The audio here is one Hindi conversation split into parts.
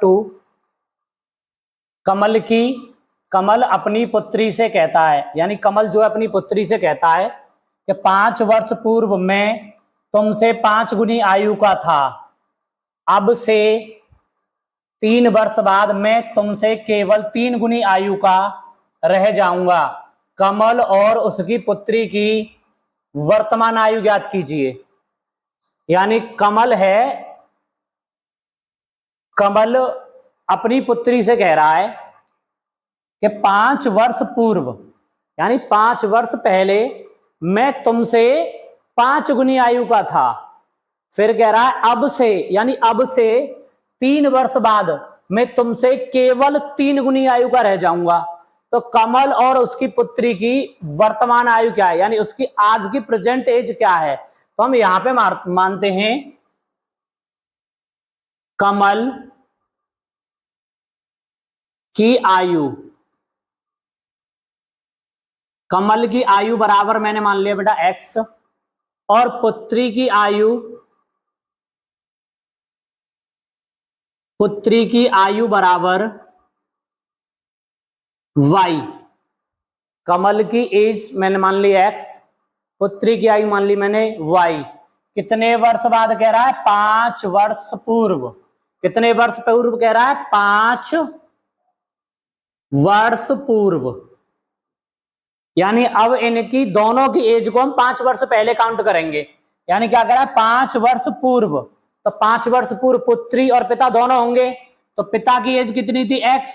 टू कमल अपनी पुत्री से कहता है, यानी कमल जो है अपनी पुत्री से कहता है कि 5 वर्ष पूर्व मैं तुमसे 5 गुनी आयु का था, अब से 3 वर्ष बाद मैं तुमसे केवल 3 गुनी आयु का रह जाऊंगा। कमल और उसकी पुत्री की वर्तमान आयु ज्ञात कीजिए। यानी कमल अपनी पुत्री से कह रहा है कि 5 वर्ष पूर्व, यानी 5 वर्ष पहले मैं तुमसे 5 गुनी आयु का था। फिर कह रहा है अब से, यानी अब से 3 वर्ष बाद मैं तुमसे केवल 3 गुनी आयु का रह जाऊंगा। तो कमल और उसकी पुत्री की वर्तमान आयु क्या है, यानी उसकी आज की प्रेजेंट एज क्या है। तो हम यहां पे मानते हैं कमल की आयु, कमल की आयु बराबर मैंने मान लिया बेटा x, और पुत्री की आयु बराबर y। कमल की एज मैंने मान ली x, पुत्री की आयु मान ली मैंने y। कितने वर्ष बाद कह रहा है? 5 वर्ष पूर्व। कितने वर्ष पूर्व कह रहा है? 5 वर्ष पूर्व। यानी अब इनकी दोनों की एज को हम 5 वर्ष पहले काउंट करेंगे। यानी क्या कह रहा है? 5 वर्ष पूर्व। तो 5 वर्ष पूर्व पुत्री और पिता दोनों होंगे। तो पिता की एज कितनी थी? x,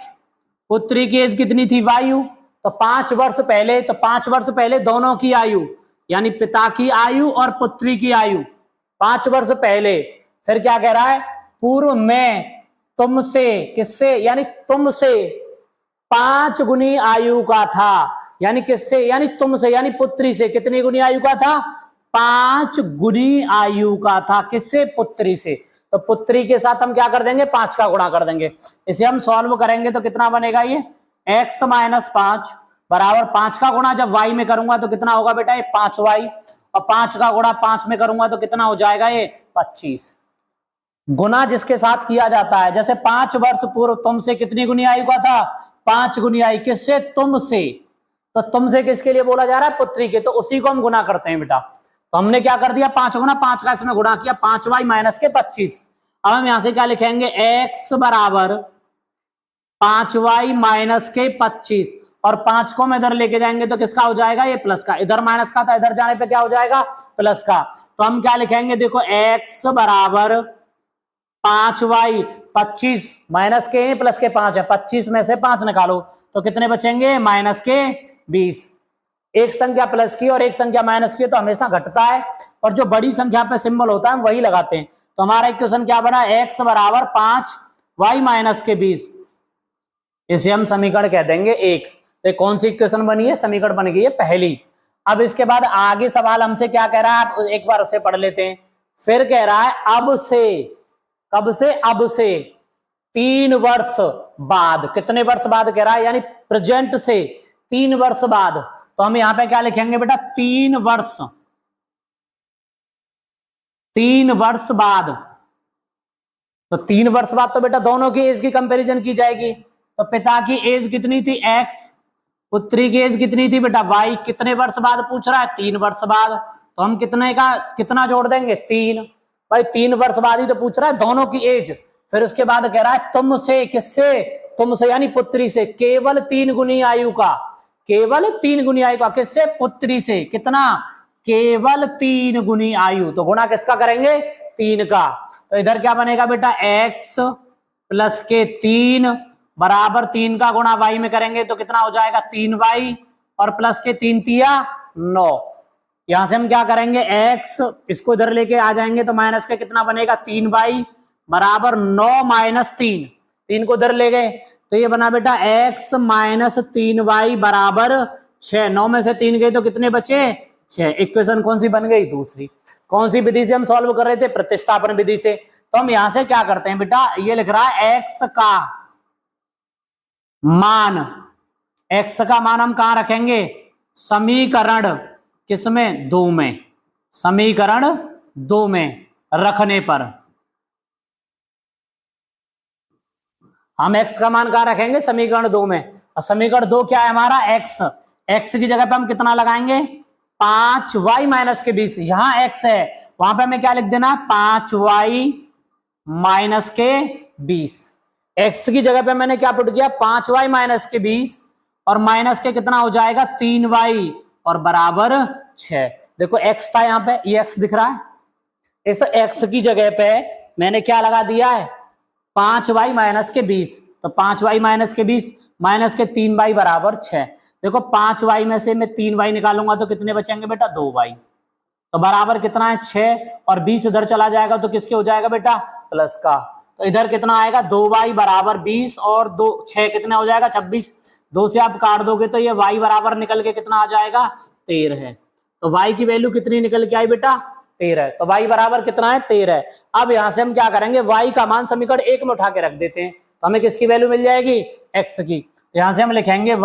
पुत्री की एज कितनी थी? y। तो 5 वर्ष पहले, तो 5 वर्ष पहले दोनों की आयु, यानी पिता की आयु और पुत्री की आयु 5 वर्ष पहले। फिर क्या कह रहा है? पूर्व में तुमसे, किससे? यानी तुमसे 5 गुनी आयु का था। यानी किससे? यानी तुमसे, यानी पुत्री से। कितनी गुनी आयु का था? 5 गुनी आयु का था। किससे? पुत्री से। तो पुत्री के साथ हम क्या कर देंगे? 5 का गुणा कर देंगे। इसे हम सॉल्व करेंगे तो कितना बनेगा? ये x माइनस 5 बराबर 5 का गुणा जब y में करूंगा तो कितना होगा बेटा? ये 5y, और 5 का गुणा 5 में करूंगा तो कितना हो जाएगा? ये 25। गुना जिसके साथ किया जाता है, जैसे 5 वर्ष पूर्व तुमसे कितनी गुनी आयु का था? 5 गुनी आयु। किससे? तुमसे। तो तुमसे किसके लिए बोला जा रहा है? पुत्री के। तो उसी को हम गुना करते हैं बेटा। तो हमने क्या कर दिया? 5 गुना 5 का इसमें गुणा किया, 5y माइनस के 25। अब हम यहां से क्या लिखेंगे? x बराबर 5y माइनस के 25, और 5 को हम इधर लेके जाएंगे तो किसका हो जाएगा? ये प्लस का। इधर माइनस का था, इधर जाने पे क्या हो जाएगा? प्लस का। तो हम क्या लिखेंगे? देखो x बराबर 5y, 25 माइनस के प्लस के 5 है, 25 में से 5 निकालो तो कितने बचेंगे? माइनस के 20। एक संख्या प्लस की और एक संख्या माइनस की तो हमेशा घटता है, और जो बड़ी संख्या पे सिंबल होता है हम वही लगाते हैं। तो हमारा इक्वेशन क्या बना? x बराबर 5y माइनस के 20। इसे हम समीकरण कह देंगे 1। तो कौन सी इक्वेशन बनी है? समीकरण बन गई है पहली। अब इसके बाद आगे सवाल हमसे क्या कह रहा है, आप एक बार उसे पढ़ लेते हैं। फिर कह रहा है अब से, कब से? अब से 3 वर्ष बाद। कितने वर्ष बाद कह रहा है? यानी प्रेजेंट से 3 वर्ष बाद। तो हम यहां पे क्या लिखेंगे बेटा? 3 वर्ष, 3 वर्ष बाद। तो 3 वर्ष बाद तो बेटा दोनों की एज की कंपैरिजन की जाएगी। तो पिता की एज कितनी थी? x, पुत्री की एज कितनी थी बेटा? y। कितने वर्ष बाद पूछ रहा है? 3 वर्ष बाद। तो हम कितना जोड़ देंगे? 3। भाई 3 वर्ष बाद ही तो पूछ रहा है दोनों की एज। फिर उसके बाद कह रहा है तुमसे। किससे? तुमसे यानी पुत्री से केवल 3 गुनी आयु का। केवल 3 गुनी आयु का। किससे? पुत्री से। कितना? केवल 3 गुनी आयु। तो गुणा किसका करेंगे? 3 का। तो इधर क्या बनेगा बेटा? x प्लस के 3 बराबर 3 का गुणा y में करेंगे तो कितना हो जाएगा? 3y, और प्लस के 3 तिया 9। यहां से हम क्या करेंगे? x इसको इधर लेके आ जाएंगे तो माइनस के कितना बनेगा? 3y बराबर 9 माइनस 3। 3 को इधर ले गए तो ये बना बेटा x माइनस 3y बराबर 6। 9 में से 3 गए तो कितने बचे? 6। इक्वेशन कौन सी बन गई? दूसरी। कौन सी विधि से हम सॉल्व कर रहे थे? प्रतिस्थापन विधि से। तो हम यहां से क्या करते हैं बेटा? ये लिख रहा है x का मान, x का मान हम कहां रखेंगे? समीकरण किसमें? 2 में। समीकरण 2 में रखने पर हम x का मान कहाँ रखेंगे, समीकरण 2 में। और समीकरण 2 क्या है हमारा, x की जगह पे हम कितना लगाएंगे, 5y माइनस के 20। यहां x है, वहां पे हमें क्या लिख देना, 5y माइनस के 20। x की जगह पे मैंने क्या पुट किया, 5y माइनस के 20 और माइनस के कितना हो जाएगा, 3y और बराबर 6। देखो x था यहाँ पे, ये x दिख रहा है, इस x की जगह पे मैंने क्या लगा दिया है, 5y माइनस के 20। तो 5y माइनस के 20 माइनस के 3y बराबर 6। देखो 5y में से मैं 3y निकालूंगा तो कितने बचेंगे बेटा, 2y। तो बराबर कितना है, 6, और 20 इधर चला जाएगा तो किसके हो जाएगा बेटा, प्लस का। तो इधर कितना आएगा, 2y बराबर 20 और 6 कितने हो जाएगा, 26। 2 से आप काट दोगे तो ये y बराबर निकल के कितना आ जाएगा, 13 है। तो y की वैल्यू कितनी निकल के आई बेटा, 13। तो y बराबर कितना है, 13। अब यहां से हम क्या करेंगे, y का मान समीकरण 1 में उठा के रख देते हैं, तो हमें किसकी वैल्यू मिल जाएगी, x की। तो यहां से हम लिखेंगे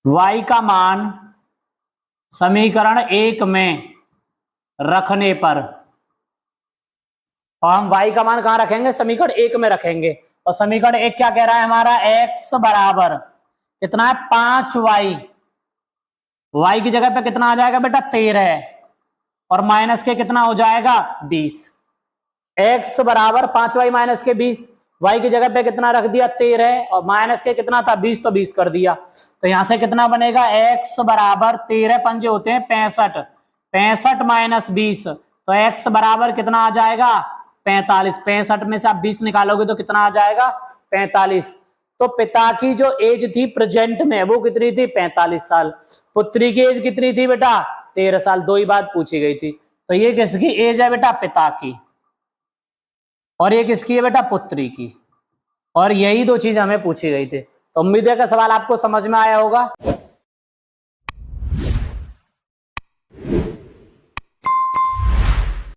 y का मान समीकरण 1 में रखने पर, और हम y का मान कहां रखेंगे, समीकरण 1 में रखेंगे। और समीकरण 1 क्या कह रहा है हमारा, x बराबर कितना है, 5y। y की जगह पे कितना आ जाएगा बेटा, 13 और माइनस के कितना हो जाएगा, 20। x बराबर 5y माइनस के 20, y की जगह पे कितना रख दिया, 13 और माइनस के कितना था, 20, तो 20 कर दिया। तो यहां से कितना बनेगा, x बराबर 13 पंजे होते हैं 65, 65 माइनस 20, तो x बराबर कितना आ जाएगा, 45। 65 में से आप 20 निकालोगे तो कितना आ जाएगा, 45। तो पिता की जो एज थी प्रेजेंट में वो कितनी थी, 45 साल। पुत्री की एज कितनी थी बेटा, 13 साल। दो ही बात पूछी गई थी। तो ये किसकी एज है बेटा, पिता की, और ये किसकी है बेटा, पुत्री की। और यही दो चीज हमें पूछी गई थी। तो उम्मीद है कि सवाल आपको समझ में आया होगा।